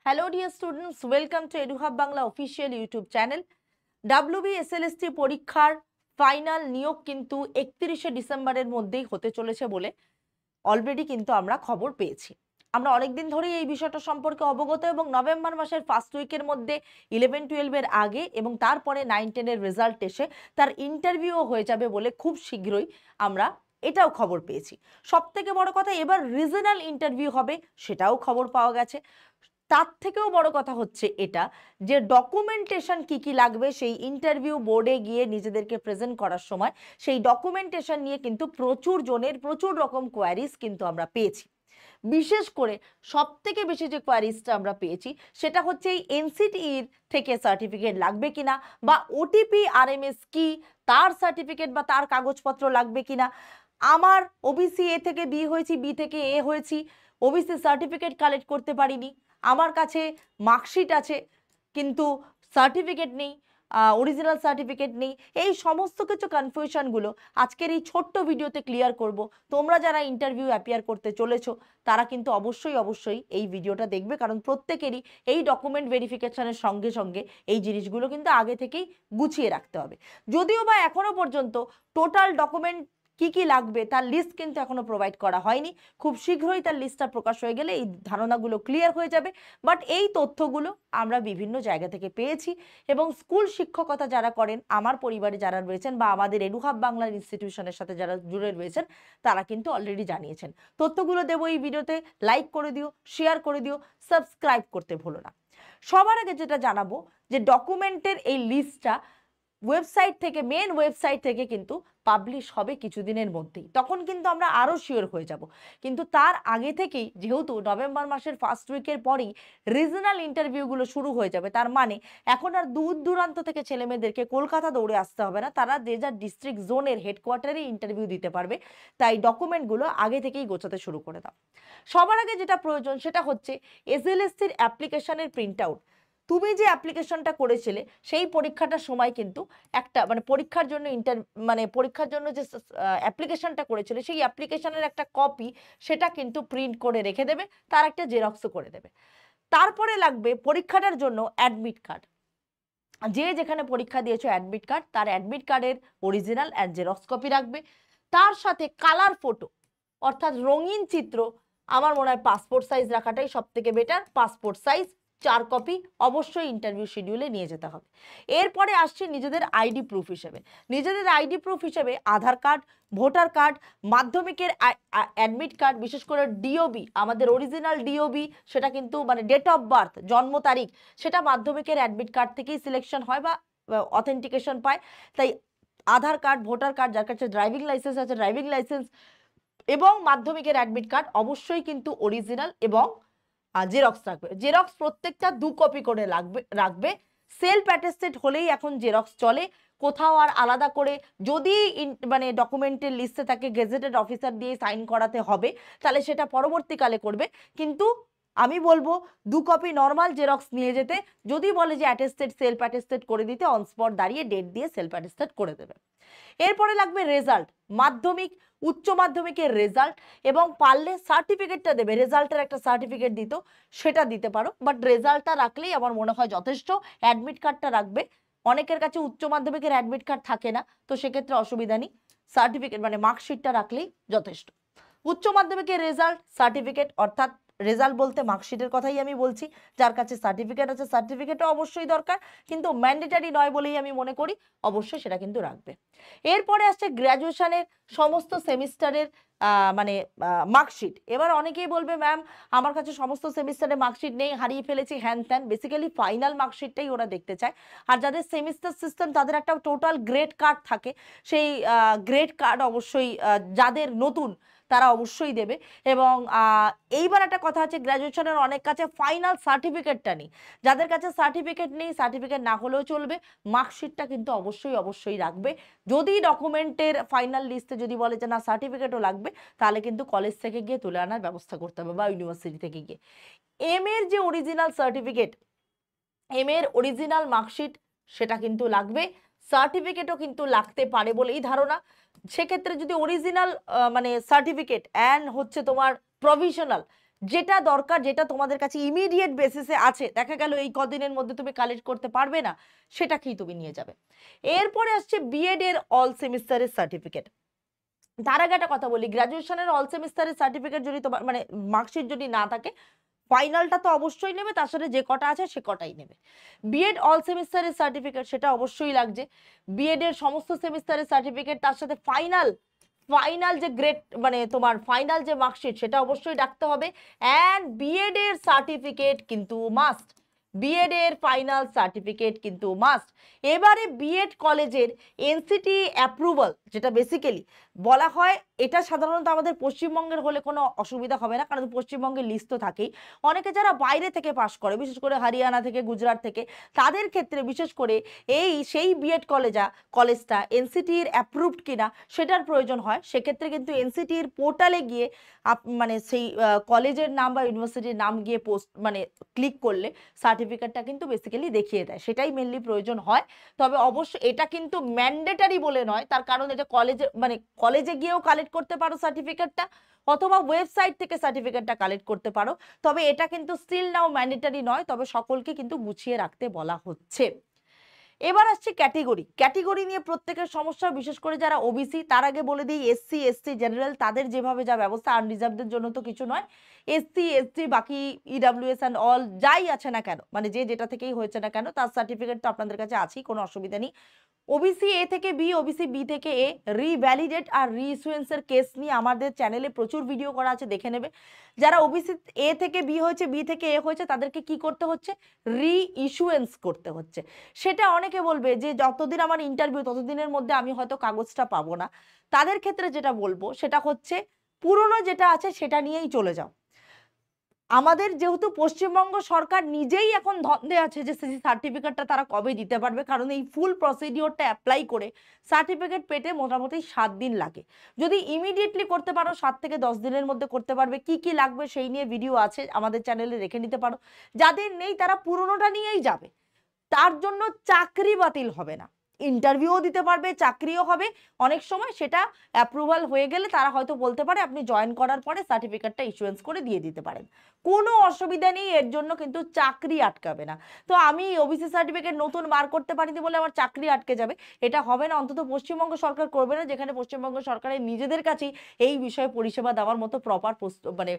Hello dear students, welcome to EduHub Bangla official YouTube channel. WBSLST পরীক্ষার final নিয়োগ কিন্তু 31শে ডিসেম্বরের মধ্যেই হতে চলেছে বলে অলরেডি কিন্তু আমরা খবর পেয়েছি। আমরা অনেকদিন ধরেই এই বিষয়টা সম্পর্কে অবগত এবং নভেম্বর মাসের ফার্স্ট উইকের মধ্যে 11-12 এর আগে এবং তারপরে 9-10 এর রেজাল্ট এসে তার ইন্টারভিউও হয়ে যাবে বলে খুব শীঘ্রই আমরা এটাও খবর পেয়েছি। সবথেকে বড় কথা এবার রিজনাল ইন্টারভিউ হবে সেটাও খবর পাওয়া গেছে। তার থেকেও বড় কথা হচ্ছে এটা যে ডকুমেন্টেশন কি লাগবে সেই ইন্টারভিউ বোর্ডে গিয়ে নিজেদেরকে প্রেজেন্ট করার সময় সেই ডকুমেন্টেশন নিয়ে কিন্তু প্রচুর জনের প্রচুর রকম কোয়ারিজ কিন্তু আমরা পেয়েছি। বিশেষ করে সবথেকে বেশি যে কোয়ারিজটা আমরা পেয়েছি সেটা হচ্ছে এই এনসিটিইর থেকে সার্টিফিকেট লাগবে কিনা বা ওটিপি আরএমএস কি তার সার্টিফিকেট বা তার কাগজপত্র লাগবে কিনা, আমার ওবিসি এ থেকে বি হয়েছি বি থেকে এ হয়েছি ওবিসি সার্টিফিকেট কালেক্ট করতে পারিনি, আমার কাছে মার্কশিট আছে কিন্তু সার্টিফিকেট নেই, অরিজিনাল সার্টিফিকেট নেই, এই সমস্ত কিছু কনফিউশনগুলো আজকের এই ছোট্ট ভিডিওতে ক্লিয়ার করব। তোমরা যারা ইন্টারভিউ অ্যাপিয়ার করতে চলেছো তারা কিন্তু অবশ্যই এই ভিডিওটা দেখবে, কারণ প্রত্যেকেরই এই ডকুমেন্ট ভেরিফিকেশনের সঙ্গে সঙ্গে এই জিনিসগুলো কিন্তু আগে থেকেই গুছিয়ে রাখতে হবে। যদিও বা এখনো পর্যন্ত টোটাল ডকুমেন্ট কি লাগবে তার লিস্ট কিন্তু এখনো প্রোভাইড করা হয়নি। খুব শীঘ্রই তার লিস্টটা প্রকাশ হয়ে গেলে এই ধারণাগুলো ক্লিয়ার হয়ে যাবে। বাট এই তথ্যগুলো আমরা বিভিন্ন জায়গা থেকে পেয়েছি এবং স্কুল শিক্ষকতা যারা করেন, আমার পরিবারে যারা রয়েছেন বা আমাদের এডুহাব বাংলার ইনস্টিটিউশনের সাথে যারা জুড়ে রয়েছেন তারা কিন্তু অলরেডি জানিয়েছেন। তথ্যগুলো দেবো এই ভিডিওতে, লাইক করে দিও, শেয়ার করে দিও, সাবস্ক্রাইব করতে ভুলো না। সবার আগে যেটা জানাবো যে ডকুমেন্টের এই লিস্টটা ওয়েবসাইট থেকে, মেন ওয়েবসাইট থেকে কিন্তু পাবলিশ হবে কিছুদিনের মধ্যেই, তখন কিন্তু আমরা আরও শিওর হয়ে যাব। কিন্তু তার আগে থেকেই যেহেতু নভেম্বর মাসের ফার্স্ট উইকের পরেই রিজনাল ইন্টারভিউগুলো শুরু হয়ে যাবে, তার মানে এখন আর দূর দূরান্ত থেকে ছেলেমেয়েদেরকে কলকাতা দৌড়ে আসতে হবে না, তারা যে যার ডিস্ট্রিক্ট জোনের হেডকোয়ার্টারে ইন্টারভিউ দিতে পারবে। তাই ডকুমেন্টগুলো আগে থেকেই গোছাতে শুরু করে দাও। সবার আগে যেটা প্রয়োজন সেটা হচ্ছে এসএলএসসির অ্যাপ্লিকেশনের প্রিন্ট আউট। তুমি যে অ্যাপ্লিকেশনটা করেছিলে সেই পরীক্ষাটার সময় কিন্তু একটা পরীক্ষার জন্য পরীক্ষার জন্য যে অ্যাপ্লিকেশনটা করেছিলে সেই অ্যাপ্লিকেশনের একটা কপি সেটা কিন্তু প্রিন্ট করে রেখে দেবে, তার একটা জেরক্সও করে দেবে। তারপরে লাগবে পরীক্ষাটার জন্য অ্যাডমিট কার্ড। যে যেখানে পরীক্ষা দিয়েছো অ্যাডমিট কার্ড, তার অ্যাডমিট কার্ডের অরিজিনাল অ্যান্ড জেরক্স কপি রাখবে। তার সাথে কালার ফটো অর্থাৎ রঙিন চিত্র, আমার মনে হয় পাসপোর্ট সাইজ রাখাটাই সব থেকে বেটার। পাসপোর্ট সাইজ 4 কপি অবশ্যই ইন্টারভিউ শিডিউলে নিয়ে যেতে হবে। এরপরে আসছে নিজেদের আইডি প্রুফ হিসেবে। নিজেদের আইডি প্রুফ হিসেবে আধার কার্ড, ভোটার কার্ড, মাধ্যমিকের অ্যাডমিট কার্ড, বিশেষ করে ডিওবি, আমাদের অরিজিনাল ডিওবি সেটা কিন্তু ডেট অফ বার্থ, জন্ম তারিখ, সেটা মাধ্যমিকের অ্যাডমিট কার্ড থেকেই সিলেকশন হয় বা অথেন্টিকেশন পায়। তাই আধার কার্ড, ভোটার কার্ড, যার কাছে ড্রাইভিং লাইসেন্স আছে ড্রাইভিং লাইসেন্স এবং মাধ্যমিকের অ্যাডমিট কার্ড অবশ্যই কিন্তু অরিজিনাল এবং জেরক্স রাখবে। জেরক্স প্রত্যেকটা 2 কপি করে রাখবে। সেলফ অ্যাটেস্টেড হলেই এখন জেরক্স চলে, কোথাও আর আলাদা করে যদি ডকুমেন্টের লিস্টে থাকে গেজেটেড অফিসার দিয়ে সাইন করাতে হবে তাহলে সেটা পরবর্তীকালে করবে। কিন্তু আমি বলবো 2 কপি নর্মাল জেরক্স নিয়ে যেতে। যদি বলে যে অ্যাটেস্টেড, সেলফ অ্যাটেস্টেড করে দিতে, অন স্পট দাঁড়িয়ে ডেট দিয়ে সেলফ অ্যাটেস্টেড করে দেবে। এরপরে লাগবে রেজাল্ট, মাধ্যমিক, উচ্চ মাধ্যমিকের রেজাল্ট এবং পারলে সার্টিফিকেটটা দেবে। রেজাল্টের একটা সার্টিফিকেট দিত, সেটা দিতে পারো, বাট রেজাল্টটা রাখলেই আমার মনে হয় যথেষ্ট। অ্যাডমিট কার্ডটা রাখবে, অনেকের কাছে উচ্চ মাধ্যমিকের অ্যাডমিট কার্ড থাকে না, তো সেক্ষেত্রে অসুবিধা নেই, সার্টিফিকেট মার্কশিটটা রাখলেই যথেষ্ট। উচ্চ মাধ্যমিকের রেজাল্ট, সার্টিফিকেট, অর্থাৎ রেজাল্ট বলতে মার্কশিটের কথাই আমি বলছি। যার কাছে সার্টিফিকেট আছে সার্টিফিকেটও অবশ্যই দরকার, কিন্তু ম্যান্ডেটারি নয় বলেই আমি মনে করি, অবশ্যই সেটা কিন্তু রাখবে। এরপরে আসছে গ্র্যাজুয়েশনের সমস্ত সেমিস্টারের মার্কশিট। এবার অনেকেই বলবে ম্যাম আমার কাছে সমস্ত সেমিস্টারের মার্কশিট নেই, হারিয়ে ফেলেছি, হ্যান ত্যান। বেসিক্যালি ফাইনাল মার্কশিটটাই ওরা দেখতে চায়। আর যাদের সেমিস্টার সিস্টেম তাদের একটা টোটাল গ্রেড কার্ড থাকে, সেই গ্রেড কার্ড অবশ্যই যাদের নতুন তারা অবশ্যই দেবে। এবং এইবার একটা কথা আছে, গ্র্যাজুয়েশনের অনেক কাছে ফাইনাল সার্টিফিকেটটা নেই। যাদের কাছে সার্টিফিকেট নেই, সার্টিফিকেট না হলেও চলবে, মার্কশিটটা কিন্তু অবশ্যই রাখবে। যদি ডকুমেন্টের ফাইনাল লিস্টে যদি বলে যে না সার্টিফিকেটও লাগবে, তাহলে কিন্তু কলেজ থেকে গিয়ে তুলে আনার ব্যবস্থা করতে হবে বা ইউনিভার্সিটি থেকে গিয়ে। এম এর যে অরিজিনাল সার্টিফিকেট, এম এর অরিজিনাল মার্কশিট সেটা কিন্তু লাগবে। সার্টিফিকেটও কিন্তু লাগতে পারে বলেই ধারণা। সেক্ষেত্রে যদি অরিজিনাল সার্টিফিকেট অ্যান্ড হচ্ছে তোমার প্রভিশনাল যেটা দরকার, যেটা তোমাদের কাছে ইমিডিয়েট বেসিসে আছে, দেখা গেল এই কদিনের মধ্যে তুমি কালেক্ট করতে পারবে না, সেটাকেই তুমি নিয়ে যাবে। এরপরে আসছে বিএড এর অল সেমিস্টারের সার্টিফিকেট। তার আগে একটা কথা বলি, গ্রাজুয়েশনের অল সেমিস্টারের সার্টিফিকেট যদি তোমার মানে মার্কশিট যদি না থাকে, ফাইনালটা তো অবশ্যই নেবে, তার সাথে যে কটা আছে সে কটাই নেবে। বিএড অল সেমিস্টারের সার্টিফিকেট সেটা অবশ্যই লাগছে, বিএড এর সমস্ত সেমিস্টারের সার্টিফিকেট, তার সাথে ফাইনাল ফাইনাল যে গ্রেড মানে তোমার ফাইনাল যে মার্কশিট সেটা অবশ্যই রাখতে হবে। অ্যান্ড বিএড এর সার্টিফিকেট কিন্তু মাস্ট, বিএড এর ফাইনাল সার্টিফিকেট কিন্তু মাস্ট। এবারে বিএড কলেজের এনসিটি অ্যাপ্রুভাল, যেটা বেসিক্যালি বলা হয়, এটা সাধারণত আমাদের পশ্চিমবঙ্গের হলে কোনো অসুবিধা হবে না, কারণ পশ্চিমবঙ্গের লিস্ট তো থাকেই। অনেকে যারা বাইরে থেকে পাশ করে, বিশেষ করে হরিয়ানা থেকে, গুজরাট থেকে, তাদের ক্ষেত্রে বিশেষ করে সেই বিএড কলেজটা এনসিটির অ্যাপ্রুভড কিনা সেটার প্রয়োজন হয়। সেক্ষেত্রে কিন্তু এনসিটির পোর্টালে গিয়ে মানে সেই কলেজের নাম বা ইউনিভার্সিটির নাম গিয়ে পোস্ট মানে ক্লিক করলে সার্টিফিকেটটা কিন্তু বেসিক্যালি দেখিয়ে দেয়, সেটাই মেনলি প্রয়োজন হয়। তবে অবশ্যই এটা কিন্তু ম্যান্ডেটারি বলে নয়, তার কারণ এটা কলেজে গিয়েও কালেক্ট করতে পারো সার্টিফিকেটটা, অথবা ওয়েবসাইট থেকে সার্টিফিকেটটা কালেক্ট করতে পারো। তবে এটা কিন্তু স্টিল নাও ম্যান্ডেটারি নয়, তবে সকলকে কিন্তু গুছিয়ে রাখতে বলা হচ্ছে। এবার আসছে ক্যাটেগরি নিয়ে প্রত্যেকের সমস্যা, বিশেষ করে যারা ওবিসি। তার আগে বলে দিই, এসসি এসটি জেনারেল তাদের যেভাবে যা ব্যবস্থা, আনরিজার্ভদের জন্য তো কিছু নয়। এসসি এসটি বাকি ইডাব্লিউএস অ্যান্ড অল যাই আছে না কেন, মানে যে যেটা থেকেই হয়েছে না কেন, তার সার্টিফিকেট তো আপনাদের কাছে আছেই, কোনো অসুবিধা নেই। ওবিসি এ থেকে বি, ওবিসি বি থেকে এ, রিভ্যালিডেট আর রিইস্যুয়েন্সের কেস নিয়ে আমাদের চ্যানেলে প্রচুর ভিডিও করা আছে, দেখে নেবে। যারা ওবিসি এ থেকে বি হয়েছে, বি থেকে এ হয়েছে, তাদেরকে কি করতে হচ্ছে? রিইস্যুয়েন্স করতে হচ্ছে। সেটা অনেকে বলবে যে যতদিন আমার ইন্টারভিউ ততদিনের মধ্যে আমি হয়তো কাগজটা পাবো না। তাদের ক্ষেত্রে যেটা বলবো সেটা হচ্ছে, পুরনো যেটা আছে সেটা নিয়েই চলে যাও। আমাদের যেহেতু পশ্চিমবঙ্গ সরকার নিজেই এখন ধন্দে আছে যে সেই সার্টিফিকেটটা তারা কবে দিতে পারবে, কারণ এই ফুল প্রসিডিওরটা অ্যাপ্লাই করে সার্টিফিকেট পেতে মোটামুটি 7 দিন লাগে। যদি ইমিডিয়েটলি করতে পারো 7 থেকে 10 দিনের মধ্যে করতে পারবে। কি কি লাগবে সেই নিয়ে ভিডিও আছে আমাদের চ্যানেলে, রেখে নিতে পারো। যাদের নেই তারা পুরনোটা নিয়েই যাবে, তার জন্য চাকরি বাতিল হবে না, ইন্টারভিউও দিতে পারবে, চাকরিও হবে। অনেক সময় সেটা অ্যাপ্রুভাল হয়ে গেলে তারা হয়তো বলতে পারে আপনি জয়েন করার পরে সার্টিফিকেটটা ইস্যুয়েন্স করে দিয়ে দিতে পারেন, কোনো অসুবিধা নেই, এর জন্য কিন্তু চাকরি আটকাবে না। তো আমি ওবিসি সার্টিফিকেট নতুন বার করতে পারিনি বলে আমার চাকরি আটকে যাবে, এটা হবে না, অন্তত পশ্চিমবঙ্গ সরকার করবে না, যেখানে পশ্চিমবঙ্গ সরকারের নিজেদের কাছেই এই বিষয়ে পরিষেবা দেওয়ার মতো প্রপার মানে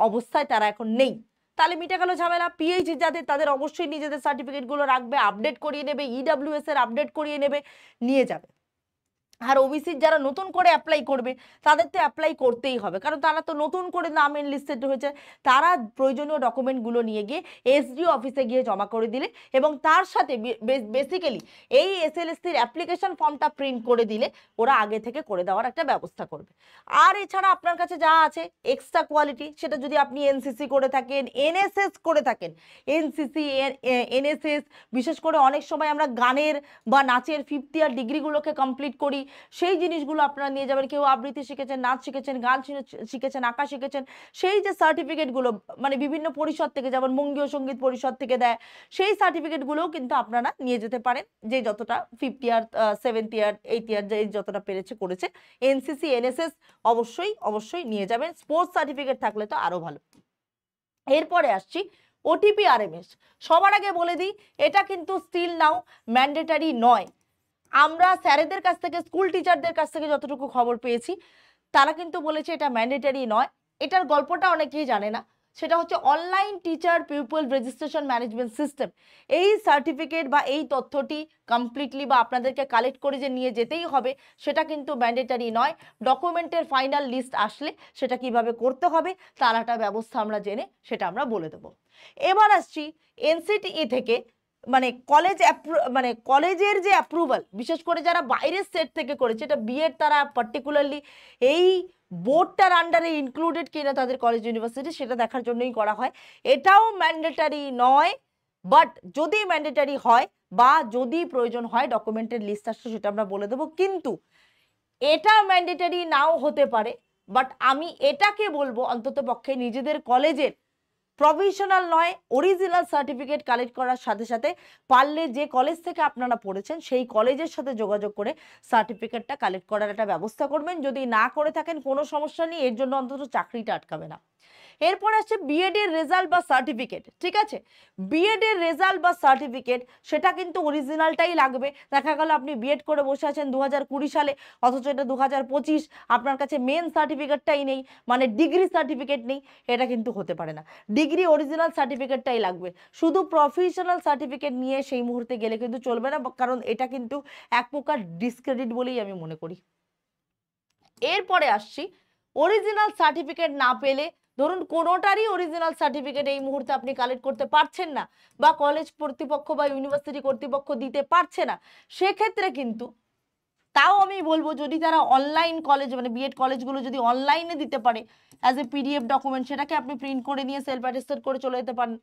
অবস্থায় তারা এখন নেই। তাহলে মিটে গেল ঝামেলা। পিএইচডি যাদের, তাদের অবশ্যই নিজেদের সার্টিফিকেটগুলো রাখবে, আপডেট করিয়ে নেবে, ইডাব্লিউএস এর আপডেট করিয়ে নেবে, নিয়ে যাবে। আর ওবিসির যারা নতুন করে অ্যাপ্লাই করবে তাদের তো অ্যাপ্লাই করতেই হবে, কারণ তারা তো নতুন করে নাম এনলিস্টেড হয়েছে। তারা প্রয়োজনীয় ডকুমেন্টগুলো নিয়ে গিয়ে এসডিও অফিসে গিয়ে জমা করে দিলে, এবং তার সাথে বেসিক্যালি এই এসএলএসটির অ্যাপ্লিকেশন ফর্মটা প্রিন্ট করে দিলে ওরা আগে থেকে করে দেওয়ার একটা ব্যবস্থা করবে। আর এছাড়া আপনার কাছে যা আছে এক্সট্রা কোয়ালিটি, সেটা যদি আপনি এনসিসি করে থাকেন, এনএসএস করে থাকেন, এনসিসি এনএসএস, বিশেষ করে অনেক সময় আমরা গানের বা নাচের 5th ইয়ার ডিগ্রিগুলোকে কমপ্লিট করি, সেই জিনিসগুলো আপনারা নিয়ে যাবেন। কেউ আবৃত্তি শিখেছেন, নাচ শিখেছেন, গান শিখেছেন, আঁকা শিখেছেন, সেই যে সার্টিফিকেটগুলো মানে বিভিন্ন পরিষদ থেকে, যেমন বঙ্গীয় সঙ্গীত পরিষদ থেকে দেয়, সেই সার্টিফিকেটগুলোও কিন্তু আপনারা নিয়ে যেতে পারেন, যে যতটা 5th ইয়ার 7th ইয়ার 8th ইয়ার যে যতটা পেরেছে করেছে। এনসিসি এনএসএস অবশ্যই অবশ্যই নিয়ে যাবেন, স্পোর্টস সার্টিফিকেট থাকলে তো আরো ভালো। এরপরে আসছি ওটিপি আরএমএস। সবার আগে বলে দিই, এটা কিন্তু স্টিল নাও ম্যান্ডেটারি নয়। আমরা স্যারেদের কাছ থেকে, স্কুল টিচারদের কাছ থেকে যতটুকু খবর পেয়েছি, তারা কিন্তু বলেছে এটা ম্যান্ডেটারি নয়। এটার গল্পটা অনেকেই জানে না, সেটা হচ্ছে online teacher people registration management system. এই সার্টিফিকেট বা এই তথ্যটি কমপ্লিটলি বা আপনাদেরকে কালেক্ট করে যে নিয়ে যেতেই হবে সেটা কিন্তু ম্যান্ডেটারি নয়। ডকুমেন্টের ফাইনাল লিস্ট আসলে সেটা কিভাবে করতে হবে তার একটা ব্যবস্থা আমরা জেনে সেটা আমরা বলে দেবো। এবার আসছি এনসিটিই থেকে মানে কলেজের যে অ্যাপ্রুভাল, বিশেষ করে যারা বাইরের স্টেট থেকে করেছে, এটা বিএড তারা পার্টিকুলারলি এই বোর্ডটার আন্ডারে ইনক্লুডেড কিনা তাদের কলেজ ইউনিভার্সিটি, সেটা দেখার জন্যই করা হয়। এটাও ম্যান্ডেটারি নয়, বাট যদি ম্যান্ডেটারি হয় বা যদি প্রয়োজন হয় ডকুমেন্টের লিস্ট আসছে সেটা আমরা বলে দেবো। কিন্তু এটা ম্যান্ডেটারি নাও হতে পারে, বাট আমি এটাকে বলবো অন্তত পক্ষে নিজেদের কলেজের প্রভিশনাল নয়, অরিজিনাল সার্টিফিকেট কালেক্ট করার সাথে সাথে পারলে যে কলেজ থেকে আপনারা পড়েছেন সেই কলেজের সাথে যোগাযোগ করে সার্টিফিকেটটা কালেক্ট করার একটা ব্যবস্থা করবেন। যদি না করে থাকেন কোনো সমস্যা নেই, এর জন্য অন্তত চাকরিটা আটকাবে না। এরপর আসছে বিএড এর রেজাল্ট বা সার্টিফিকেট। ঠিক আছে, বিএড এর রেজাল্ট বা সার্টিফিকেট সেটা কিন্তু অরিজিনালটাই লাগবে। দেখা গেল আপনি বিএড করে বসে আছেন 2020 সালে, অথচ এটা 2025, আপনার কাছে মেন সার্টিফিকেটটাই নেই, মানে ডিগ্রি সার্টিফিকেট নেই, এটা কিন্তু হতে পারে না। ডিগ্রি অরিজিনাল সার্টিফিকেটটাই লাগবে। শুধু প্রফেশনাল সার্টিফিকেট নিয়ে সেই মুহূর্তে গেলে কিন্তু চলবে না, কারণ এটা কিন্তু এক প্রকার ডিসক্রেডিট বলেই আমি মনে করি। এরপরে আসছি অরিজিনাল সার্টিফিকেট না পেলে, ধরুন কোনোটারই অরিজিনাল সার্টিফিকেট এই মুহূর্তে আপনি কালেক্ট করতে পারছেন না, বা কলেজ কর্তৃপক্ষ বা ইউনিভার্সিটি কর্তৃপক্ষ দিতে পারছে না, সেক্ষেত্রে কিন্তু তাও আমি বলবো যদি তারা অনলাইন কলেজ, মানে বিএড কলেজগুলো যদি অনলাইনে দিতে পারে অ্যাজ এ পিডিএফ ডকুমেন্ট, সেটাকে আপনি প্রিন্ট করে নিয়ে সেলফ অ্যাটেস্টেড করে চলে যেতে পারেন।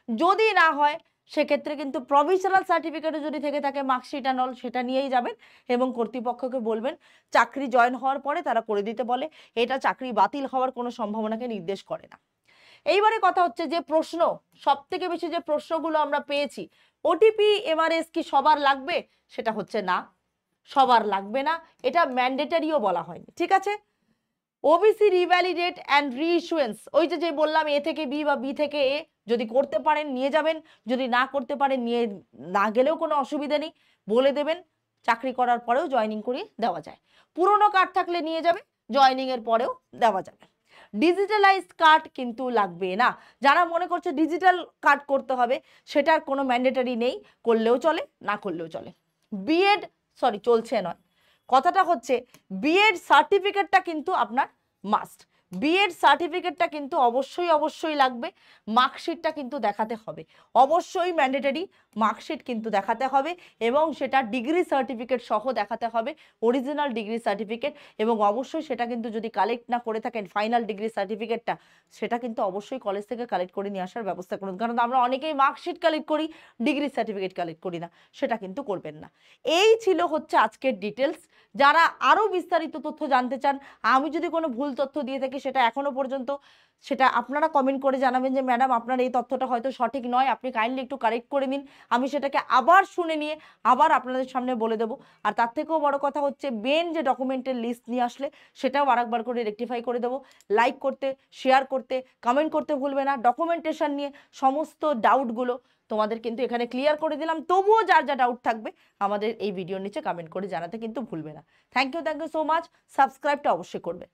যদি না হয় সেক্ষেত্রে কিন্তু প্রভিশনাল সার্টিফিকেটও যদি থেকে থাকে, মার্কশিট অ্যান্ড অল, সেটা নিয়েই যাবেন এবং কর্তৃপক্ষকে বলবেন চাকরি জয়েন হওয়ার পরে তারা করে দিতে বলে। এটা চাকরি বাতিল হওয়ার কোনো সম্ভাবনাকে নির্দেশ করে না। এইবারে কথা হচ্ছে যে প্রশ্ন, সব থেকে বেশি যে প্রশ্নগুলো আমরা পেয়েছি, ওটিপি এমআরএস কি সবার লাগবে? সেটা হচ্ছে না, সবার লাগবে না, এটা ম্যান্ডেটারিও বলা হয়নি। ঠিক আছে, ওবিসি রিভ্যালিডেট অ্যান্ড রিইস্যুয়েন্স, ওই যে বললাম এ থেকে বি বা বি থেকে এ, যদি করতে পারেন নিয়ে যাবেন, যদি না করতে পারেন নিয়ে না গেলেও কোনো অসুবিধা নেই, বলে দেবেন, চাকরি করার পরেও জয়েনিং করিয়ে দেওয়া যায়। পুরনো কার্ড থাকলে নিয়ে যাবে, জয়েনিং এর পরেও দেওয়া যাবে। ডিজিটালাইজড কার্ড কিন্তু লাগবে না। যারা মনে করছে ডিজিটাল কার্ড করতে হবে, সেটার কোনো ম্যান্ডেটারি নেই, করলেও চলে না করলেও চলে। বিএড চলছে নয়, কথাটা হচ্ছে বিএড সার্টিফিকেটটা কিন্তু আপনার মাস্ট। বিএড সার্টিফিকেটটা কিন্তু অবশ্যই লাগবে, মার্কশিটটা কিন্তু দেখাতে হবে, অবশ্যই ম্যান্ডেটরি মার্কশিট কিন্তু দেখাতে হবে, এবং সেটা ডিগ্রি সার্টিফিকেট সহ দেখাতে হবে, অরিজিনাল ডিগ্রি সার্টিফিকেট। এবং অবশ্যই সেটা কিন্তু যদি কালেক্ট না করে থাকেন ফাইনাল ডিগ্রি সার্টিফিকেটটা, সেটা কিন্তু অবশ্যই কলেজ থেকে কালেক্ট করে নিয়ে আসার ব্যবস্থা করুন, কারণ আমরা অনেকেই মার্কশিট কালেক্ট করি, ডিগ্রি সার্টিফিকেট কালেক্ট করি না, সেটা কিন্তু করবেন না। এই ছিল হচ্ছে আজকের ডিটেলস। যারা আরও বিস্তারিত তথ্য জানতে চান, আমি যদি কোনো ভুল তথ্য দিয়ে থাকি সেটা এখনো পর্যন্ত, সেটা আপনারা কমেন্ট করে জানাবেন যে ম্যাডাম আপনার এই তথ্যটা হয়তো সঠিক নয়, আপনি কাইন্ডলি একটু কারেক্ট করে নিন। আমি সেটাকে আবার শুনে নিয়ে আবার আপনাদের সামনে বলে দেবো। আর তার থেকেও বড় কথা হচ্ছে মেন যে ডকুমেন্টের লিস্ট নিয়ে আসলে সেটাও আরেকবার করে রেকটিফাই করে দেবো। লাইক করতে, শেয়ার করতে, কমেন্ট করতে ভুলবে না। ডকুমেন্টেশন নিয়ে সমস্ত ডাউটগুলো তোমাদের কিন্তু এখানে ক্লিয়ার করে দিলাম। তবুও যার যা ডাউট থাকবে আমাদের এই ভিডিওর নিচে কমেন্ট করে জানাতে কিন্তু ভুলবে না। Thank you so much. সাবস্ক্রাইবটা অবশ্যই করবে।